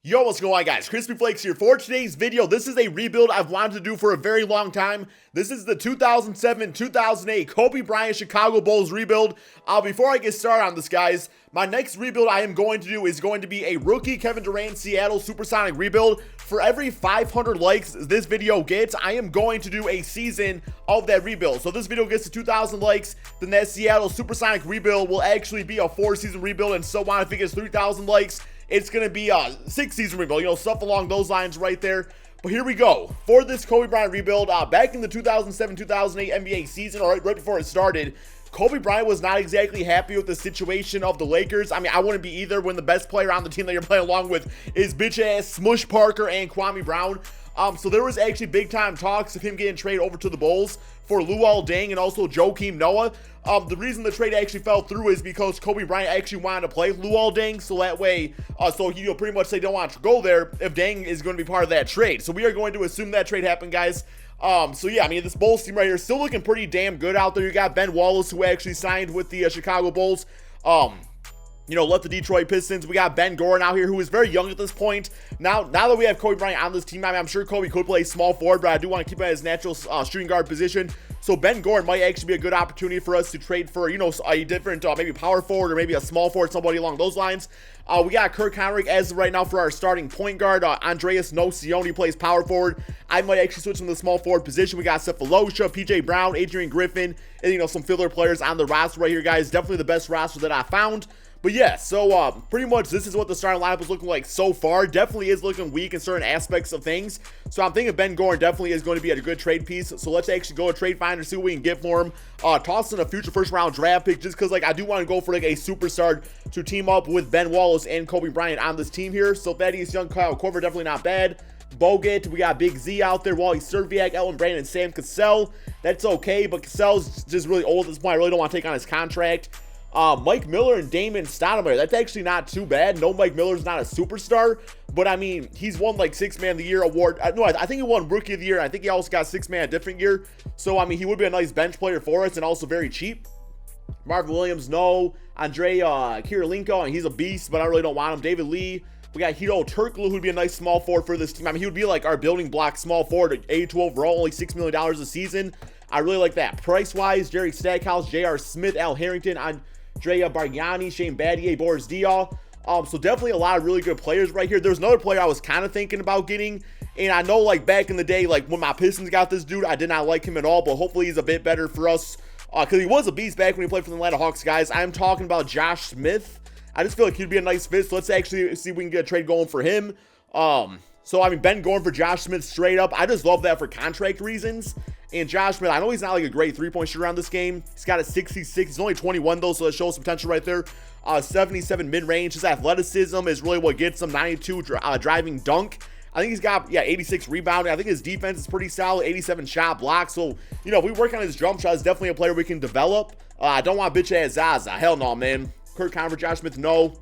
Yo, what's going on, guys? Crispy Flakes here. For today's video, this is a rebuild I've wanted to do for a very long time. This is the 2007-2008 Kobe Bryant Chicago Bulls rebuild. Before I get started on this, guys, my next rebuild I am going to do is going to be a rookie Kevin Durant Seattle Supersonic rebuild. For every 500 likes this video gets, I am going to do a season of that rebuild. So if this video gets to 2,000 likes, then that Seattle Supersonic rebuild will actually be a 4-season rebuild, and so on. If it gets 3,000 likes, it's going to be a 6-season rebuild, stuff along those lines right there. But here we go. For this Kobe Bryant rebuild, back in the 2007-2008 NBA season, or right before it started, Kobe Bryant was not exactly happy with the situation of the Lakers. I mean, I wouldn't be either when the best player on the team that you're playing along with is bitch-ass Smush Parker and Kwame Brown. So there was actually big-time talks of him getting traded over to the Bulls for Luol Deng and also Joakim Noah. The reason the trade actually fell through is because Kobe Bryant actually wanted to play Luol Deng, so that way, so he pretty much say don't want to go there if Deng is going to be part of that trade. So we are going to assume that trade happened, guys. So yeah, I mean, this Bulls team right here is still looking pretty damn good out there. You got Ben Wallace, who actually signed with the Chicago Bulls. Left the Detroit Pistons. We got Ben Gordon out here, who is very young at this point. Now that we have Kobe Bryant on this team, I mean, I'm sure Kobe could play small forward, but I do want to keep him at his natural shooting guard position. So Ben Gordon might actually be a good opportunity for us to trade for, a different, maybe power forward or maybe a small forward, somebody along those lines. We got Kirk Hinrich as of right now for our starting point guard. Andreas Nocioni plays power forward. I might actually switch him to the small forward position. We got Cephalosha, PJ Brown, Adrian Griffin, and, some filler players on the roster right here, guys. Definitely the best roster that I found. But yeah, so pretty much this is what the starting lineup is looking like so far. Definitely is looking weak in certain aspects of things. So I'm thinking Ben Gordon definitely is going to be a good trade piece. So let's actually go to Trade Finder, see what we can get for him. Toss in a future first round draft pick just because I do want to go for a superstar to team up with Ben Wallace and Kobe Bryant on this team here. So Thaddeus Young, Kyle Korver, definitely not bad. Bogut, we got Big Z out there, Wally Serviak, Elton Brandon, and Sam Cassell. That's okay, but Cassell's just really old at this point. I really don't want to take on his contract. Mike Miller and Damon Stoudemire, that's actually not too bad. No, Mike Miller's not a superstar, but I mean, he's won like 6th Man of the Year award. No, I think he won Rookie of the Year, and I think he also got 6th Man a different year. So, I mean, he would be a nice bench player for us and also very cheap. Marvin Williams, no. Andrei Kirilenko, and he's a beast, but I really don't want him. David Lee. We got Hito Turkoglu, who'd be a nice small forward for this team. I mean, he would be like our building block small forward at 82 overall, only $6 million a season. I really like that. Price-wise, Jerry Stackhouse, J.R. Smith, Al Harrington, Andrea Bargnani, Shane Battier, Boris Diaw. So definitely a lot of really good players right here. There's another player I was kind of thinking about getting, and I know like back in the day, like when my Pistons got this dude, I did not like him at all, but hopefully he's a bit better for us because he was a beast back when he played for the Atlanta Hawks, guys. I'm talking about Josh Smith. I just feel like he'd be a nice fit, so let's actually see if we can get a trade going for him. So, I mean, Ben going for Josh Smith straight up. I just love that for contract reasons. And Josh Smith, I know he's not like a great three-point shooter on this game. He's got a 66. He's only 21, though, so that shows some potential right there. 77 mid-range. His athleticism is really what gets him. 92 driving dunk. I think he's got, 86 rebounding. I think his defense is pretty solid. 87 shot block. So, if we work on his jump shot, it's definitely a player we can develop. I don't want bitch-ass Zaza. Hell no, man. Kirk Hinrich, Josh Smith, no.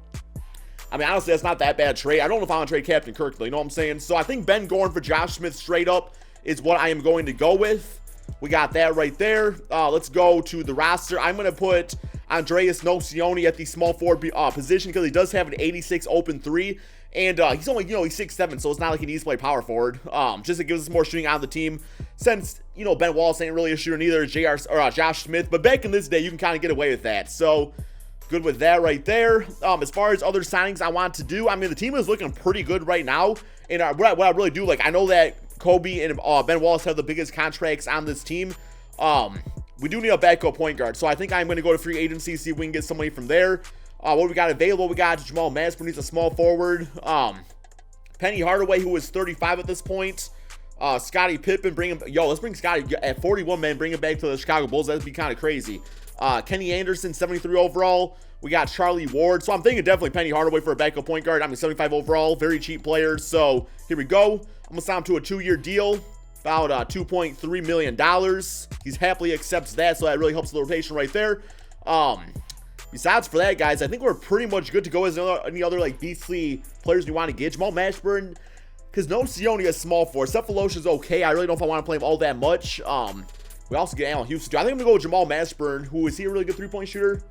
I mean, honestly, that's not that bad trade. I don't know if I want to trade Captain Kirk, though. You know what I'm saying? So I think Ben Gordon for Josh Smith straight up is what I am going to go with. We got that right there. Let's go to the roster. I'm going to put Andreas Nocioni at the small forward position because he does have an 86 open three. And he's only, he's 6'7", so it's not like he needs to play power forward. Just it gives us more shooting on the team. Since, Ben Wallace ain't really a shooter neither, Josh Smith. But back in this day, you can kind of get away with that. So good with that right there. As far as other signings I want to do, I mean, the team is looking pretty good right now. And what I really do, like, I know that Kobe and Ben Wallace have the biggest contracts on this team. We do need a backup point guard. So I think I'm going to go to free agency, see if we can get somebody from there. What we got available, we got Jamal Mashburn, he's a small forward. Penny Hardaway, who is 35 at this point. Scottie Pippen, let's bring Scottie at 41, man, bring him back to the Chicago Bulls. That'd be kind of crazy. Kenny Anderson, 73 overall. We got Charlie Ward. So I'm thinking definitely Penny Hardaway for a backup point guard. I mean, 75 overall, very cheap player. So here we go. I'm going to sign him to a 2-year deal, about $2.3 million. He happily accepts that, so that really helps the rotation right there. Besides for that, guys, I think we're pretty much good to go as any other like beastly players we want to get. Jamal Mashburn, because Nocioni is small for. Cephalosha is okay. I really don't know if I want to play him all that much. We also get Allen Houston. I think I'm going to go with Jamal Mashburn, who is he a really good three-point shooter?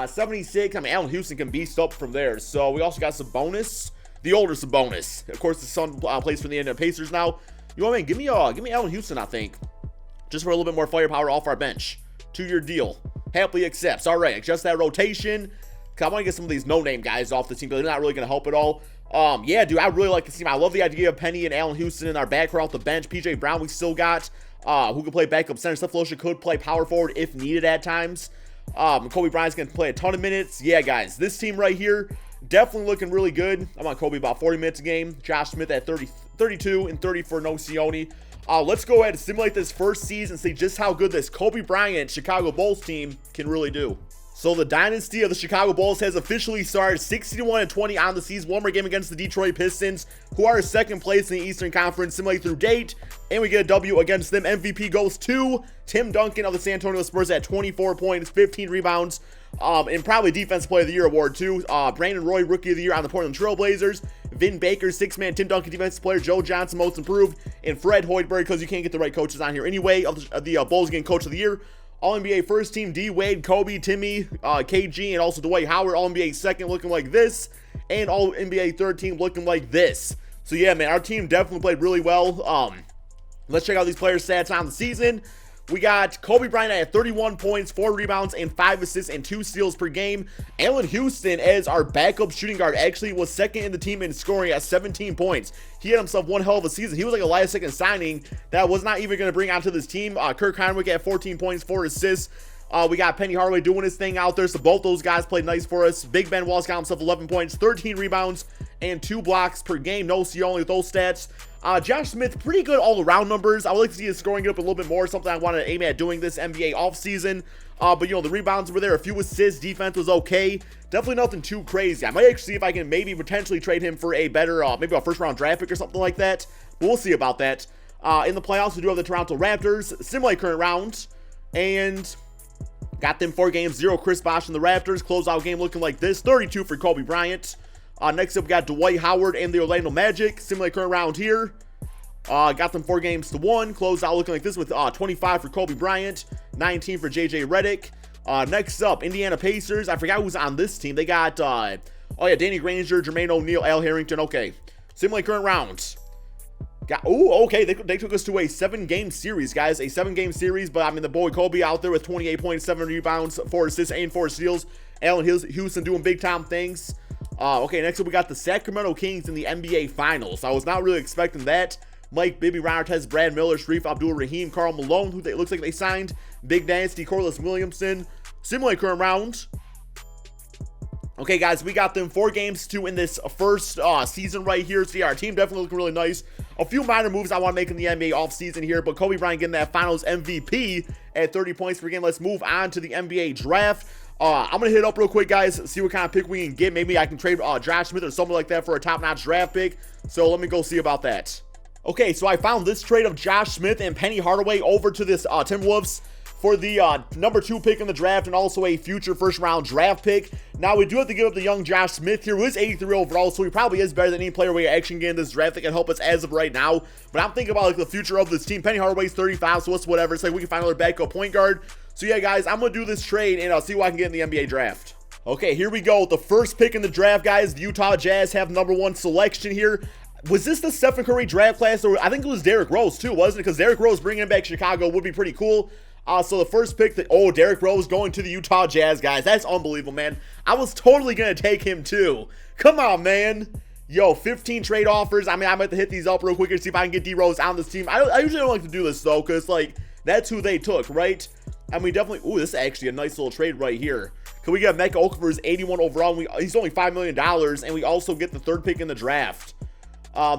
76. I mean, Allen Houston can beast up from there. So we also got some bonus. the older Sabonis. Of course, the son plays for the Indiana Pacers now. You know what I mean? Give me Allen Houston, I think, just for a little bit more firepower off our bench. 2-year deal. Happily accepts. All right, adjust that rotation. I want to get some of these no-name guys off the team because they're not really going to help at all. Yeah, dude, I really like this team. I love the idea of Penny and Allen Houston in our backcourt off the bench. PJ Brown, we still got, who can play backup center. Steph could play power forward if needed at times. Kobe Bryant's going to play a ton of minutes. Yeah, guys, this team right here, definitely looking really good. I'm on Kobe about 40 minutes a game. Josh Smith at 32 and 30 for Nocioni. Let's go ahead and simulate this first season and see just how good this Kobe Bryant Chicago Bulls team can really do. So the dynasty of the Chicago Bulls has officially started. 61-20 on the season. One more game against the Detroit Pistons, who are second place in the Eastern Conference, simulate through date, and we get a W against them. MVP goes to Tim Duncan of the San Antonio Spurs at 24 points, 15 rebounds, and probably Defensive Player of the Year award too. Brandon Roy, Rookie of the Year on the Portland Trail Blazers. Vin Baker, 6-man. Tim Duncan, Defensive Player. Joe Johnson, Most Improved. And Fred Hoiberg, because you can't get the right coaches on here anyway, of the Bulls getting Coach of the Year. All-NBA first team, D. Wade, Kobe, Timmy, KG, and also Dwight Howard. All-NBA second looking like this. And All-NBA third team looking like this. So yeah, man, our team definitely played really well. Let's check out these players' stats on the season. We got Kobe Bryant at 31 points, 4 rebounds, and 5 assists and 2 steals per game. Allen Houston, as our backup shooting guard, actually was second in the team in scoring at 17 points. He had himself one hell of a season. He was like a last-second signing that was not even going to bring onto this team. Kirk Hinrich at 14 points, 4 assists. We got Penny Hardaway doing his thing out there, so both those guys played nice for us. Big Ben Wallace got himself 11 points, 13 rebounds, and 2 blocks per game. No C only with those stats. Josh Smith, pretty good all-around numbers. I would like to see his scoring get up a little bit more, something I want to aim at doing this NBA offseason. But, you know, the rebounds were there, a few assists, defense was okay. Definitely nothing too crazy. I might actually see if I can maybe potentially trade him for a better, maybe a first-round draft pick or something like that. But we'll see about that. In the playoffs, we do have the Toronto Raptors, simulate current round, and got them 4 games, 0 Chris Bosh in the Raptors. Closeout game looking like this, 32 for Kobe Bryant. Next up, we got Dwight Howard and the Orlando Magic. Simulate current round here. Got them 4 games to 1. Closed out looking like this with 25 for Kobe Bryant, 19 for JJ Redick. Next up, Indiana Pacers. I forgot who's on this team. They got, oh yeah, Danny Granger, Jermaine O'Neal, Al Harrington. Okay. Simulate current round. Okay, they took us to a 7-game series, guys. A 7-game series, but I mean, the boy Kobe out there with 28.7 rebounds, 4 assists, and 4 steals. Allen Houston doing big-time things. Okay, next up, we got the Sacramento Kings in the NBA Finals. I was not really expecting that. Mike Bibby, Ron Artest, Brad Miller, Sharif Abdul-Rahim, Karl Malone, who looks like they signed. Big Dynasty, Corliss Williamson. Simulate current round. Okay, guys, we got them 4 games to in this first season right here. So, yeah, our team definitely looking really nice. A few minor moves I want to make in the NBA offseason here, but Kobe Bryant getting that Finals MVP at 30 points per game. Let's move on to the NBA draft. I'm going to hit up real quick, guys, see what kind of pick we can get. Maybe I can trade Josh Smith or something like that for a top-notch draft pick. So, let me go see about that. Okay, so I found this trade of Josh Smith and Penny Hardaway over to this Timberwolves for the number 2 pick in the draft and also a future first-round draft pick. Now, we do have to give up the young Josh Smith here, who is 83 overall, so he probably is better than any player we actually get in this draft that can help us as of right now. But I'm thinking about like the future of this team. Penny Hardaway's 35, so it's whatever. It's like we can find another backup point guard. So, yeah, guys, I'm going to do this trade, and I'll see what I can get in the NBA draft. Okay, here we go. The first pick in the draft, guys. The Utah Jazz have number 1 selection here. Was this the Stephen Curry draft class? Or I think it was Derrick Rose, too, wasn't it? Because Derrick Rose bringing him back to Chicago would be pretty cool. So the first pick, Derrick Rose going to the Utah Jazz, guys. That's unbelievable, man. I was totally going to take him, too. Come on, man. Yo, 15 trade offers. I mean, I might have to hit these up real quick and see if I can get D-Rose on this team. I usually don't like to do this, though, because, like, that's who they took, right? And we definitely, this is actually a nice little trade right here. Can we get Mecca Okafor's 81 overall? He's only $5 million, and we also get the 3rd pick in the draft.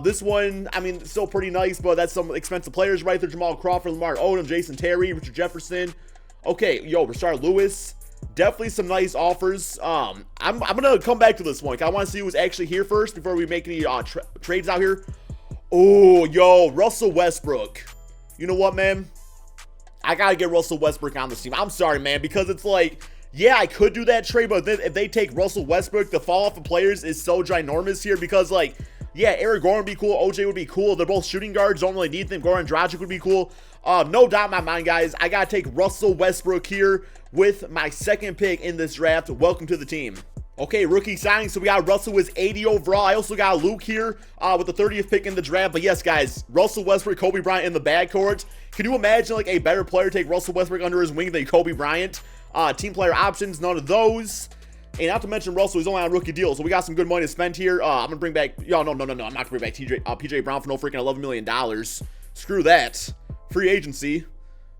This one, I mean, still pretty nice, but that's some expensive players right there. Jamal Crawford, Lamar Odom, Jason Terry, Richard Jefferson. Okay, yo, Rashard Lewis. Definitely some nice offers. I'm going to come back to this one. I want to see who's actually here first before we make any trades out here. Oh, yo, Russell Westbrook. You know what, man? I got to get Russell Westbrook on this team. I'm sorry, man, because it's like, yeah, I could do that trade, but if they take Russell Westbrook, the fall off of players is so ginormous here because, like, yeah, Eric Gordon would be cool. OJ would be cool. They're both shooting guards. Don't really need them. Goran Dragic would be cool. No doubt in my mind, guys. I got to take Russell Westbrook here with my 2nd pick in this draft. Welcome to the team. Okay, rookie signing. So we got Russell with 80 overall. I also got Luke here with the 30th pick in the draft. But yes, guys, Russell Westbrook, Kobe Bryant in the backcourt. Can you imagine like a better player take Russell Westbrook under his wing than Kobe Bryant? Team player options, none of those. And not to mention Russell, he's only on a rookie deal, so we got some good money to spend here. I'm gonna bring back, no, I'm not gonna bring back PJ Brown for no freaking $11 million. Screw that. Free agency.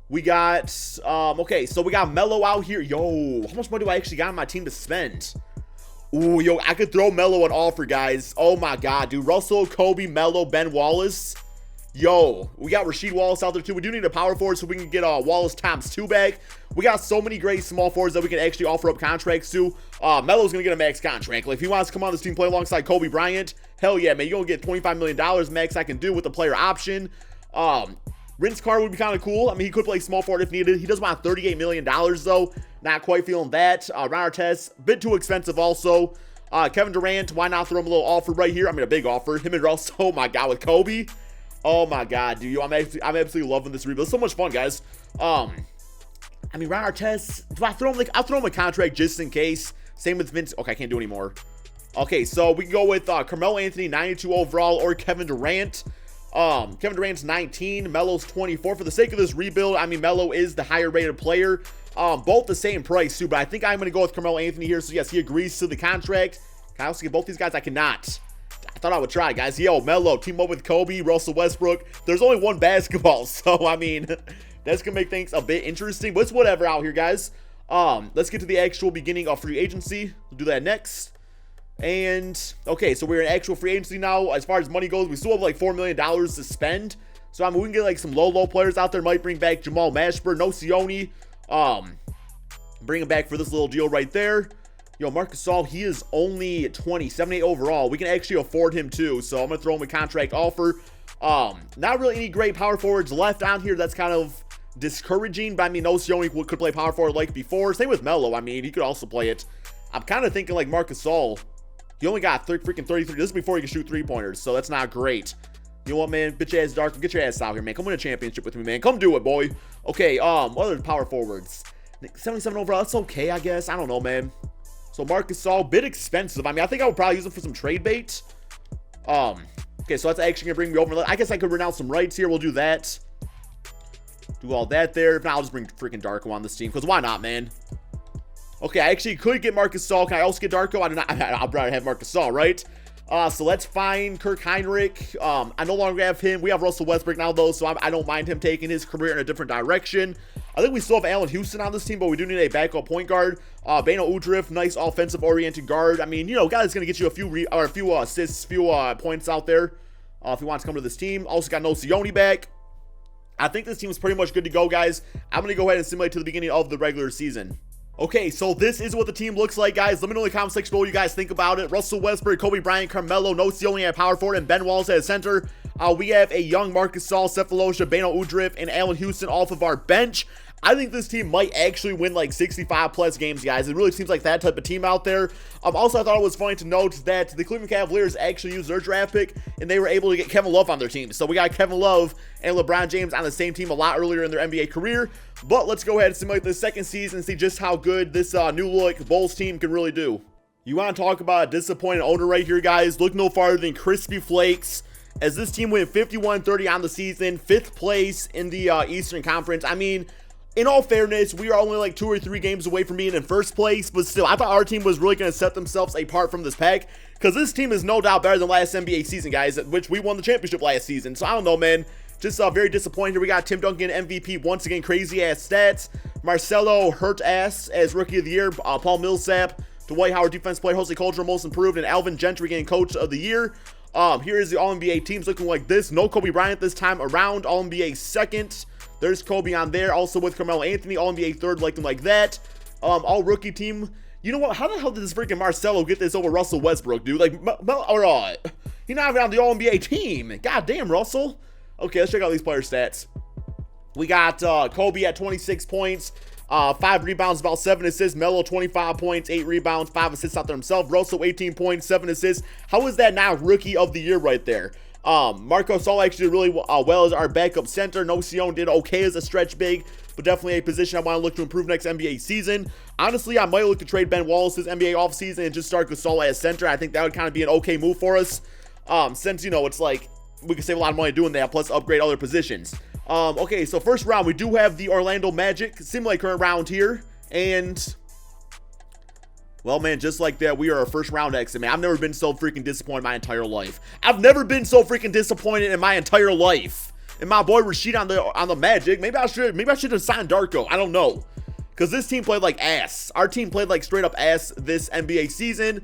We got, okay, so we got Melo out here. Yo, how much money do I actually got on my team to spend? Ooh, yo, I could throw Melo an offer, guys. Oh my God, dude. Russell, Kobe, Melo, Ben Wallace. Yo, we got Rasheed Wallace out there too. We do need a power forward so we can get Wallace times 2 back. We got so many great small forwards that we can actually offer up contracts to. Melo's gonna get a max contract. Like if he wants to come on this team, play alongside Kobe Bryant, hell yeah, man. You're gonna get $25 million max. I can do with the player option. Rince Carter would be kind of cool. I mean, he could play small forward if needed. He does want $38 million though. Not quite feeling that. Ron Artest, a bit too expensive also. Kevin Durant, why not throw him a little offer right here? I mean, a big offer. Him and Russell, oh my God, with Kobe. Oh my God, dude. I'm absolutely loving this rebuild. It's so much fun, guys. I mean, Ron Artest, do I throw him like, I'll throw him a contract just in case. Same with Vince. Okay, I can't do anymore. Okay, so we can go with Carmelo Anthony, 92 overall, or Kevin Durant. Kevin Durant's 19, Melo's 24. For the sake of this rebuild, I mean, Melo is the higher rated player. Both the same price too, but I think I'm going to go with Carmelo Anthony here. So yes, he agrees to the contract. Can I also get both these guys? I cannot. I thought I would try, guys. Yo, Melo, team up with Kobe, Russell Westbrook. There's only one basketball, so I mean, that's going to make things a bit interesting, but it's whatever out here, guys. Let's get to the actual beginning of free agency. We'll do that next. And okay, so we're in actual free agency now. As far as money goes, we still have like $4 million to spend. So I mean, we can get like some low players out there. Might bring back Jamal Mashburn, Nocioni. Bring him back for this little deal right there. Yo, Marc Gasol, he is only 20, 78 overall. We can actually afford him too. So I'm gonna throw him a contract offer. Not really any great power forwards left on here. That's kind of discouraging. But I mean, Nocioni could play power forward like before. Same with Melo. I mean, he could also play it. I'm kind of thinking like Marc Gasol. He only got freaking 33. This is before he can shoot 3-pointers, so that's not great. You know what, man? Bitch ass Dark, get your ass out here, man. Come win a championship with me, man. Come do it, boy. Okay, what other power forwards? 77 overall, that's okay, I guess. I don't know, man. So Marc Gasol, bit expensive. I mean, I think I would probably use him for some trade bait. Okay, so that's actually gonna bring me over. I guess I could renounce some rights here. We'll do that. Do all that there. If not, I'll just bring freaking Darko on this team, because why not, man? Okay, I actually could get Marc Gasol. Can I also get Darko? I do not. I'd rather have Marc Gasol, right? So let's find Kirk Hinrich. I no longer have him. We have Russell Westbrook now, though, so I don't mind him taking his career in a different direction. I think we still have Allen Houston on this team, but we do need a backup point guard. Beno Udrih, nice offensive-oriented guard. I mean, you know, guy's going to get you a few assists, few points out there if he wants to come to this team. Also got Nocioni back. I think this team is pretty much good to go, guys. I'm going to go ahead and simulate to the beginning of the regular season. Okay, so this is what the team looks like, guys. Let me know in the comment section below what you guys think about it. Russell Westbrook, Kobe Bryant, Carmelo, Nocioni at power forward, and Ben Wallace at center. We have a young Marc Gasol, Cephalosha, Beno Udrih, and Allen Houston off of our bench. I think this team might actually win like 65 plus games, guys. It really seems like that type of team out there. Also, I thought it was funny to note that the Cleveland Cavaliers actually used their draft pick and they were able to get Kevin Love on their team. So we got Kevin Love and LeBron James on the same team a lot earlier in their NBA career. But let's go ahead and simulate the second season and see just how good this new look Bulls team can really do. You want to talk about a disappointed owner right here, guys? Look no farther than Crispy Flakes, as this team went 51-30 on the season, 5th place in the Eastern Conference. I mean, in all fairness, we are only like 2 or 3 games away from being in first place, but still, I thought our team was really going to set themselves apart from this pack, because this team is no doubt better than last NBA season, guys, at which we won the championship last season. So I don't know, man. Just very disappointed here. We got Tim Duncan MVP once again, crazy ass stats. Marcelo hurt ass as rookie of the year. Paul Millsap, Dwight Howard defense player, Jose Culture most improved, and Alvin Gentry getting coach of the year. Here is the All-NBA teams looking like this. No Kobe Bryant this time around. All-NBA second. There's Kobe on there. Also with Carmelo Anthony, All-NBA third, looking like that. All rookie team. You know what? How the hell did this freaking Marcelo get this over Russell Westbrook, dude? Like, he's not even on the All-NBA team. God damn, Russell. Okay, let's check out these player stats. We got Kobe at 26 points, 5 rebounds, about 7 assists. Melo 25 points, 8 rebounds, 5 assists out there himself. Russell 18 points, 7 assists. How is that not rookie of the year right there? Marc Gasol actually did really well as our backup center. Nocioni did okay as a stretch big, but definitely a position I want to look to improve next NBA season. Honestly, I might look to trade Ben Wallace this NBA offseason and just start Gasol as center. I think that would kind of be an okay move for us, since, you know, it's like we can save a lot of money doing that, plus upgrade other positions. Okay, so first round, we do have the Orlando Magic, simulate current round here, and well, man, just like that, we are a first round exit, man. I've never been so freaking disappointed in my entire life. I've never been so freaking disappointed in my entire life. And my boy Rashid on the Magic, maybe I should have signed Darko. I don't know, because this team played like ass. Our team played like straight up ass this NBA season.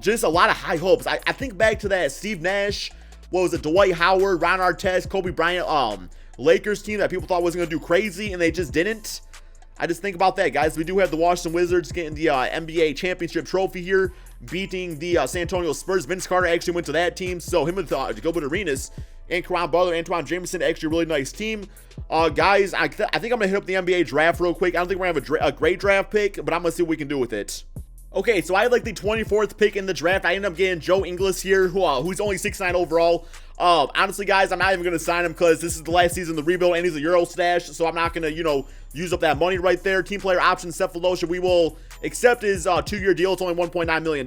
Just a lot of high hopes. I think back to that Steve Nash, what was it, Dwight Howard, Ron Artest, Kobe Bryant, Lakers team that people thought wasn't going to do crazy, and they just didn't. I just think about that, guys. We do have the Washington Wizards getting the NBA championship trophy here, beating the San Antonio Spurs. Vince Carter actually went to that team, so him with Gilbert Arenas and Caron Butler, Antoine Jameson, actually a really nice team. Guys, I think I'm going to hit up the NBA draft real quick. I don't think we're going to have a great draft pick, but I'm going to see what we can do with it. Okay, so I had like the 24th pick in the draft. I ended up getting Joe Ingles here, who's only 6'9" overall. Honestly, guys, I'm not even going to sign him because this is the last season of the rebuild and he's a Euro stash, so I'm not going to, you know, use up that money right there. Team player option, Cephalosha, we will accept his 2-year deal. It's only $1.9 million.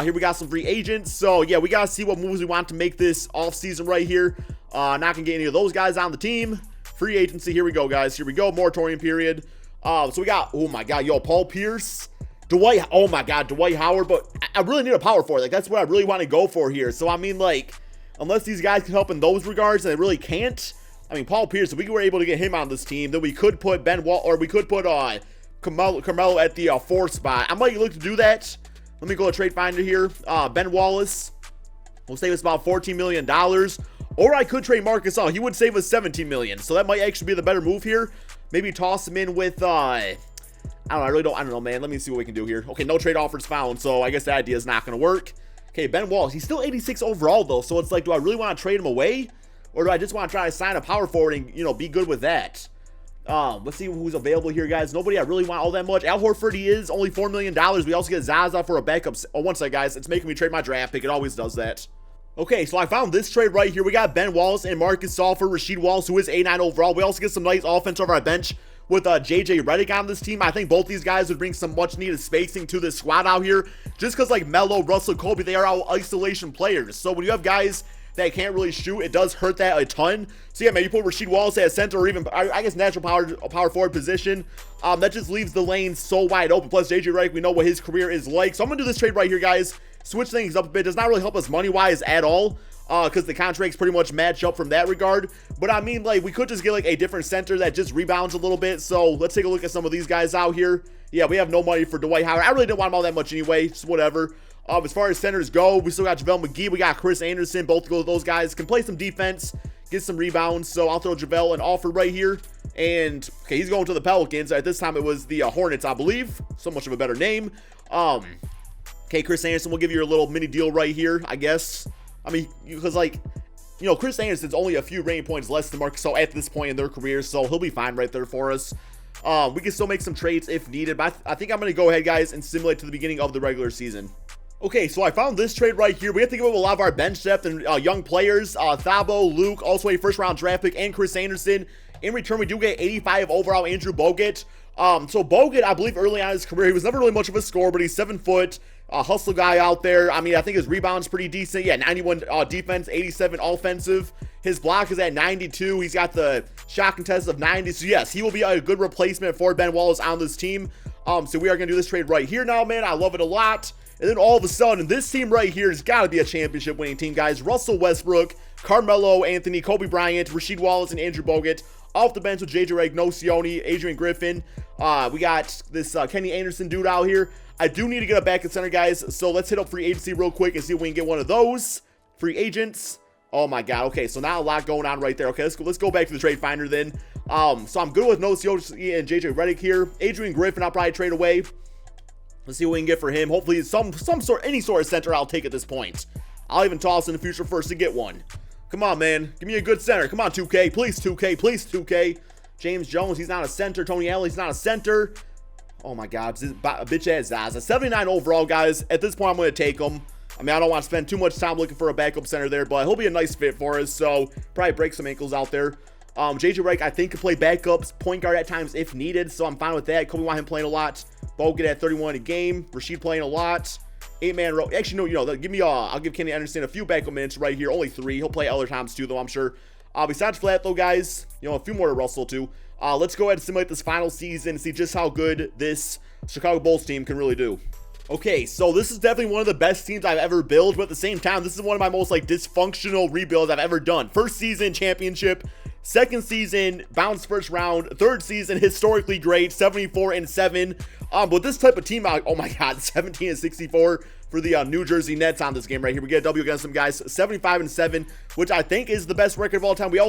Here we got some free agents. So, yeah, we got to see what moves we want to make this offseason right here. Not going to get any of those guys on the team. Free agency, here we go, guys. Here we go, moratorium period. So we got, oh my God, yo, Paul Pierce. Dwight, oh my God, Dwight Howard, but I really need a power forward. Like, that's what I really want to go for here. So, I mean, like, unless these guys can help in those regards, and they really can't. I mean, Paul Pierce, if we were able to get him on this team, then we could put Ben Wall, or we could put Carmelo at the 4th spot. I might look to do that. Let me go to Trade Finder here. Ben Wallace will save us about $14 million. Or I could trade Marcus All. He would save us $17 million. So that might actually be the better move here. Maybe toss him in with, I don't know, man. Let me see what we can do here. Okay, no trade offers found, so I guess that idea is not going to work. Okay, Ben Wallace. He's still 86 overall, though, so it's like, do I really want to trade him away? Or do I just want to try to sign a power forward and, you know, be good with that? Let's see who's available here, guys. Nobody I really want all that much. Al Horford, he is only $4 million. We also get Zaza for a backup. Oh, one second, guys. It's making me trade my draft pick. It always does that. Okay, so I found this trade right here. We got Ben Wallace and Marcus Gasol for Rasheed Wallace, who is 89 overall. We also get some nice offense over our bench with JJ Redick on this team. I think both these guys would bring some much needed spacing to this squad out here, just because like Melo, Russell, Kobe, they are all isolation players. So when you have guys that can't really shoot, it does hurt that a ton. So yeah, man, you put Rasheed Wallace at center, or even I guess natural power forward position. That just leaves the lane so wide open. Plus JJ Redick, we know what his career is like. So I'm gonna do this trade right here, guys. Switch things up a bit. Does not really help us money wise at all, because the contracts pretty much match up from that regard. But I mean, like, we could just get like a different center that just rebounds a little bit. So let's take a look at some of these guys out here. Yeah, we have no money for Dwight Howard. I really didn't want him all that much anyway, just whatever. As far as centers go, we still got JaVale McGee. We got Chris Anderson. Both of those guys can play some defense, get some rebounds. So I'll throw JaVale an offer right here. And, okay, he's going to the Pelicans. At this time, it was the Hornets, I believe. So much of a better name. Okay, Chris Anderson, we'll give you a little mini deal right here, I guess. I mean, because, like, you know, Chris Anderson's only a few rating points less than Marcus Gasol at this point in their career, so he'll be fine right there for us. We can still make some trades if needed, but I think I'm going to go ahead, guys, and simulate to the beginning of the regular season. Okay, so I found this trade right here. We have to give up a lot of our bench depth and young players. Thabo, Luke, also a first-round draft pick, and Chris Anderson. In return, we do get 85 overall Andrew Bogut. So Bogut, I believe early on in his career, he was never really much of a scorer, but he's 7 foot. Hustle guy out there. I mean, I think his rebound's pretty decent. Yeah, 91 defense, 87 offensive. His block is at 92. He's got the shot contest of 90. So yes, he will be a good replacement for Ben Wallace on this team. So we are going to do this trade right here now, man. I love it a lot. And then all of a sudden, this team right here has got to be a championship winning team, guys. Russell Westbrook, Carmelo Anthony, Kobe Bryant, Rasheed Wallace, and Andrew Bogut. Off the bench with JJ Redick, Nocioni, Adrian Griffin. We got this Kenny Anderson dude out here. I do need to get a back at center, guys. So let's hit up free agency real quick and see if we can get one of those free agents. Oh my God. Okay, so not a lot going on right there. Okay, let's go back to the trade finder then. So I'm good with Nocioni and JJ Redick here. Adrian Griffin, I'll probably trade away. Let's see what we can get for him. Hopefully any sort of center I'll take at this point. I'll even toss in the future first to get one. Come on, man. Give me a good center. Come on, 2K. Please, 2K. Please, 2K. James Jones, he's not a center. Tony Allen, he's not a center. Oh, my God. Bitch-ass Zaza. 79 overall, guys. At this point, I'm going to take him. I mean, I don't want to spend too much time looking for a backup center there, but he'll be a nice fit for us, so probably break some ankles out there. JJ Redick, I think, can play backups, point guard at times if needed, so I'm fine with that. Kobe want him playing a lot. Bogut at 31 a game. Rasheed playing a lot. 8-man row. Actually, no, give me, I'll give Kenny Anderson a few backup minutes right here. Only 3. He'll play other times too, though, I'm sure. Besides for that, though, guys, a few more to Russell, too. Let's go ahead and simulate this final season and see just how good this Chicago Bulls team can really do. Okay, so this is definitely one of the best teams I've ever built, but at the same time, this is one of my most, dysfunctional rebuilds I've ever done. First season, championship. Second season, bounce first round. Third season, historically great, 74-7. But this type of team, oh my God, 17-64 for the New Jersey Nets on this game right here. We get a W against them, guys, 75-7, which I think is the best record of all time. We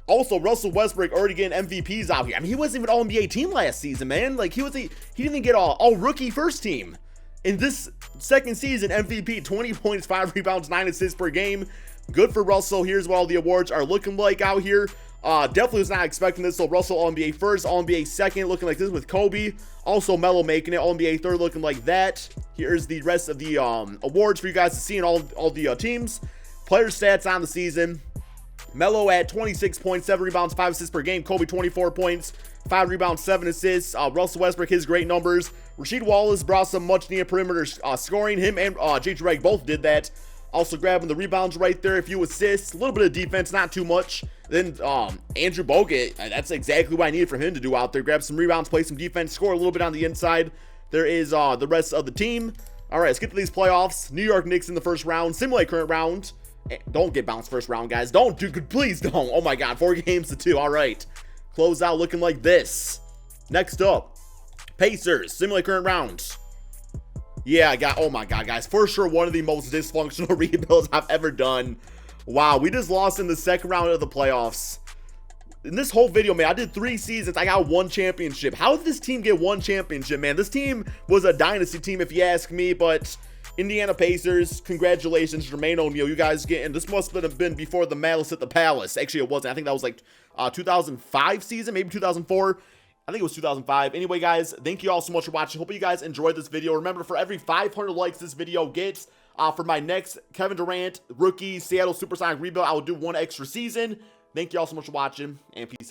also Russell Westbrook already getting MVPs out here. I mean, he wasn't even All-NBA team last season, man. He didn't even get all rookie first team. In this second season, MVP, 20 points, 5 rebounds, 9 assists per game. Good for Russell. Here's what all the awards are looking like out here. Definitely was not expecting this. So Russell All-NBA first, All-NBA second, looking like this with Kobe. Also Melo making it, All-NBA third, looking like that. Here's the rest of the awards for you guys to see in all the teams. Player stats on the season. Melo at 26 points, 7 rebounds, 5 assists per game. Kobe 24 points, 5 rebounds, 7 assists. Russell Westbrook, his great numbers. Rasheed Wallace brought some much needed perimeter scoring. Him and JJ Redick both did that. Also grabbing the rebounds right there, a few assists, a little bit of defense, not too much. Then Andrew Bogut, that's exactly what I needed for him to do out there. Grab some rebounds, play some defense, score a little bit on the inside. There is the rest of the team. All right, let's get to these playoffs. New York Knicks in the first round. Simulate current round. Don't get bounced first round, guys. Please don't. Oh my God, 4 games to 2. All right. Close out looking like this. Next up, Pacers. Simulate current round. Yeah, oh my God, guys. For sure, one of the most dysfunctional rebuilds I've ever done. Wow, we just lost in the second round of the playoffs. In this whole video, man, I did 3 seasons. I got 1 championship. How did this team get 1 championship, man? This team was a dynasty team, if you ask me, but Indiana Pacers, congratulations, Jermaine O'Neal. You guys getting, this must have been before the Malice at the Palace. Actually, it wasn't. I think that was 2005 season, maybe 2004. I think it was 2005. Anyway, guys, thank you all so much for watching. Hope you guys enjoyed this video. Remember, for every 500 likes this video gets, for my next Kevin Durant rookie Seattle Supersonic rebuild, I will do 1 extra season. Thank you all so much for watching, and peace out.